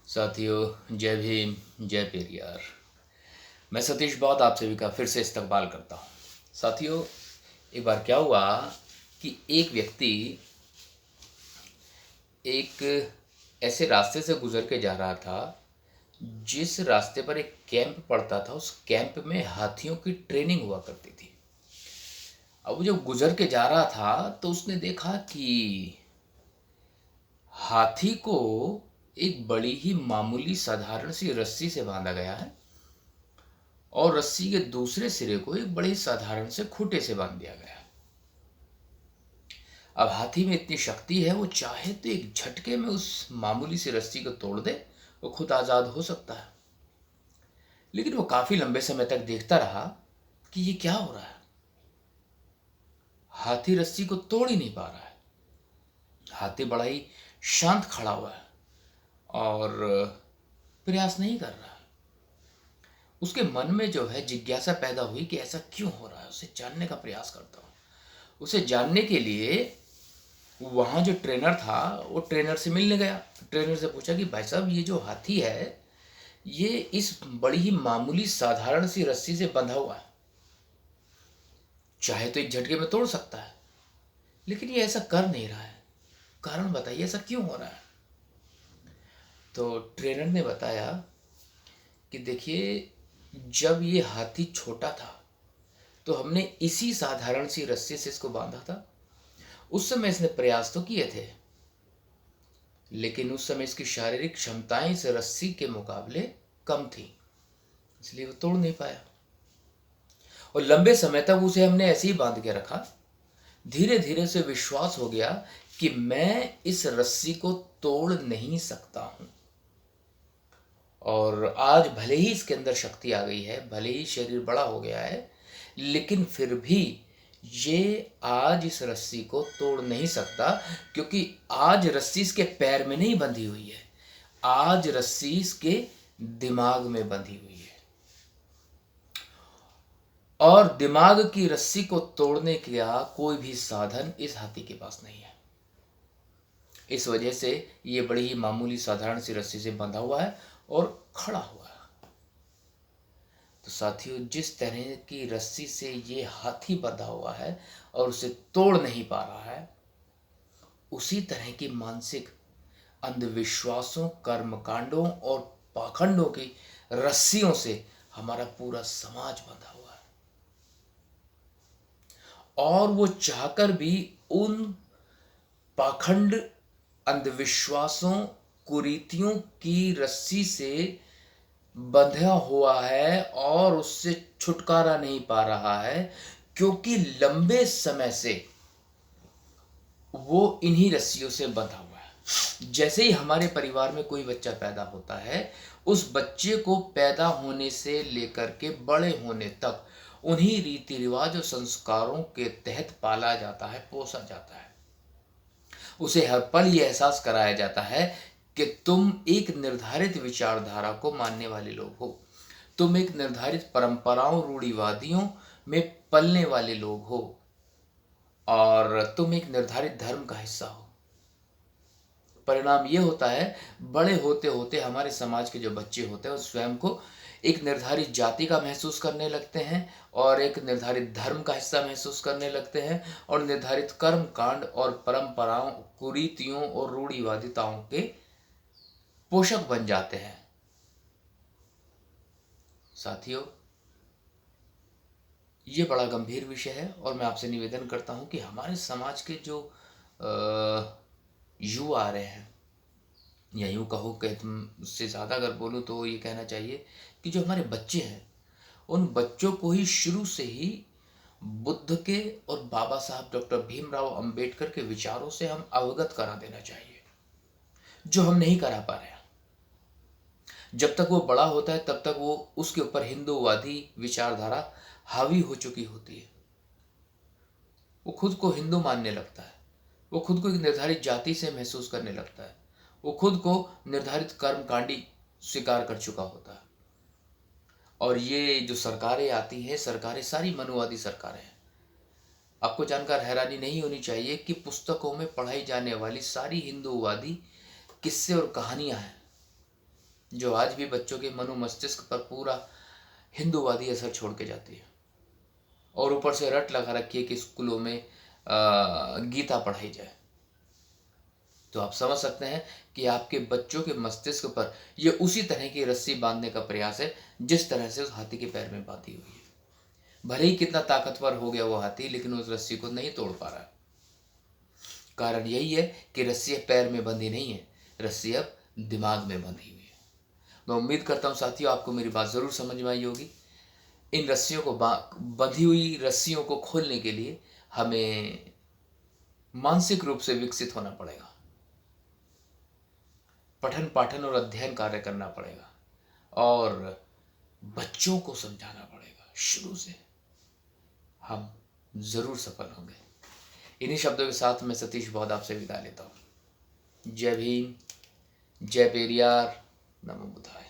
साथियों, जय भीम, जय पेरियार। मैं सतीश बौद्ध आप सभी का फिर से इस्तकबाल करता हूँ। साथियों, एक बार क्या हुआ कि एक व्यक्ति एक ऐसे रास्ते से गुजर के जा रहा था जिस रास्ते पर एक कैंप पड़ता था। उस कैंप में हाथियों की ट्रेनिंग हुआ करती थी। अब वो जब गुजर के जा रहा था तो उसने देखा कि हाथी को एक बड़ी ही मामूली साधारण सी रस्सी से बांधा गया है और रस्सी के दूसरे सिरे को एक बड़े साधारण से खूंटे से बांध दिया गया। अब हाथी में इतनी शक्ति है, वो चाहे तो एक झटके में उस मामूली सी रस्सी को तोड़ दे, वो खुद आजाद हो सकता है। लेकिन वो काफी लंबे समय तक देखता रहा कि ये क्या हो रहा है। हाथी रस्सी को तोड़ ही नहीं पा रहा है। हाथी बड़ा ही शांत खड़ा हुआ है और प्रयास नहीं कर रहा। उसके मन में जो है जिज्ञासा पैदा हुई कि ऐसा क्यों हो रहा है। उसे जानने का प्रयास करता हूँ। उसे जानने के लिए वहाँ जो ट्रेनर था वो ट्रेनर से मिलने गया। ट्रेनर से पूछा कि भाई साहब, ये जो हाथी है ये इस बड़ी ही मामूली साधारण सी रस्सी से बंधा हुआ है, चाहे तो एक झटके में तोड़ सकता है, लेकिन ये ऐसा कर नहीं रहा है। कारण बताइए, ऐसा क्यों हो रहा है। तो ट्रेनर ने बताया कि देखिए, जब ये हाथी छोटा था तो हमने इसी साधारण सी रस्सी से इसको बांधा था। उस समय इसने प्रयास तो किए थे, लेकिन उस समय इसकी शारीरिक क्षमताएं इस रस्सी के मुकाबले कम थी, इसलिए वो तोड़ नहीं पाया। और लंबे समय तक उसे हमने ऐसे ही बांध के रखा। धीरे धीरे उसे विश्वास हो गया कि मैं इस रस्सी को तोड़ नहीं सकता हूं। और आज भले ही इसके अंदर शक्ति आ गई है, भले ही शरीर बड़ा हो गया है, लेकिन फिर भी ये आज इस रस्सी को तोड़ नहीं सकता, क्योंकि आज रस्सी इसके पैर में नहीं बंधी हुई है, आज रस्सी इसके दिमाग में बंधी हुई है। और दिमाग की रस्सी को तोड़ने का कोई भी साधन इस हाथी के पास नहीं है। इस वजह से ये बड़ी ही मामूली साधारण सी रस्सी से बंधा हुआ है और खड़ा हुआ है। तो साथियों, जिस तरह की रस्सी से ये हाथी बंधा हुआ है और उसे तोड़ नहीं पा रहा है, उसी तरह की मानसिक अंधविश्वासों, कर्मकांडों और पाखंडों की रस्सियों से हमारा पूरा समाज बंधा हुआ है। और वो चाहकर भी उन पाखंड, अंधविश्वासों, कुरीतियों की रस्सी से बंधा हुआ है और उससे छुटकारा नहीं पा रहा है, क्योंकि लंबे समय से वो इन्हीं रस्सियों से बंधा हुआ है। जैसे ही हमारे परिवार में कोई बच्चा पैदा होता है, उस बच्चे को पैदा होने से लेकर के बड़े होने तक उन्हीं रीति रिवाज और संस्कारों के तहत पाला जाता है, पोसा जाता है। उसे हर पल ये एहसास कराया जाता है कि तुम एक निर्धारित विचारधारा को मानने वाले लोग हो, तुम एक निर्धारित परंपराओं, रूढ़िवादियों में पलने वाले लोग हो और तुम एक निर्धारित धर्म का हिस्सा हो। परिणाम ये होता है, बड़े होते होते हमारे समाज के जो बच्चे होते हैं वो स्वयं को एक निर्धारित जाति का महसूस करने लगते हैं और एक निर्धारित धर्म का हिस्सा महसूस करने लगते हैं और निर्धारित कर्म कांड और परंपराओं, कुरीतियों और रूढ़िवादिताओं के पोषक बन जाते हैं। साथियों, ये बड़ा गंभीर विषय है और मैं आपसे निवेदन करता हूं कि हमारे समाज के जो युवा आ रहे हैं, या यूँ कहो कि उससे ज़्यादा अगर बोलूँ तो ये कहना चाहिए कि जो हमारे बच्चे हैं, उन बच्चों को ही शुरू से ही बुद्ध के और बाबा साहब डॉक्टर भीमराव अंबेडकर के विचारों से हम अवगत करा देना चाहिए, जो हम नहीं करा पा रहे हैं। जब तक वो बड़ा होता है तब तक वो उसके ऊपर हिंदूवादी विचारधारा हावी हो चुकी होती है। वो खुद को हिंदू मानने लगता है, वो खुद को एक निर्धारित जाति से महसूस करने लगता है, वो खुद को निर्धारित कर्मकांडी स्वीकार कर चुका होता है। और ये जो सरकारें आती हैं, सरकारें सारी मनुवादी सरकारें हैं। आपको जानकर हैरानी नहीं होनी चाहिए कि पुस्तकों में पढ़ाई जाने वाली सारी हिंदूवादी किस्से और कहानियां हैं। जो आज भी बच्चों के मनो मस्तिष्क पर पूरा हिंदूवादी असर छोड़ के जाती है, और ऊपर से रट लगा रखी है कि स्कूलों में गीता पढ़ाई जाए। तो आप समझ सकते हैं कि आपके बच्चों के मस्तिष्क पर यह उसी तरह की रस्सी बांधने का प्रयास है जिस तरह से उस हाथी के पैर में बांधी हुई है। भले ही कितना ताकतवर हो गया वो हाथी, लेकिन उस रस्सी को नहीं तोड़ पा रहा। कारण यही है कि रस्सी पैर में बंधी नहीं है, रस्सी अब दिमाग में बंधी हुई है। मैं उम्मीद करता हूँ साथियों, आपको मेरी बात ज़रूर समझ में आई होगी। इन रस्सियों को बंधी हुई रस्सियों को खोलने के लिए हमें मानसिक रूप से विकसित होना पड़ेगा, पठन पाठन और अध्ययन कार्य करना पड़ेगा, और बच्चों को समझाना पड़ेगा शुरू से। हम जरूर सफल होंगे। इन्हीं शब्दों के साथ मैं सतीश बौद्ध आपसे विदा लेता हूँ। जय भीम, जय पेरियार, नमो बुद्धाय।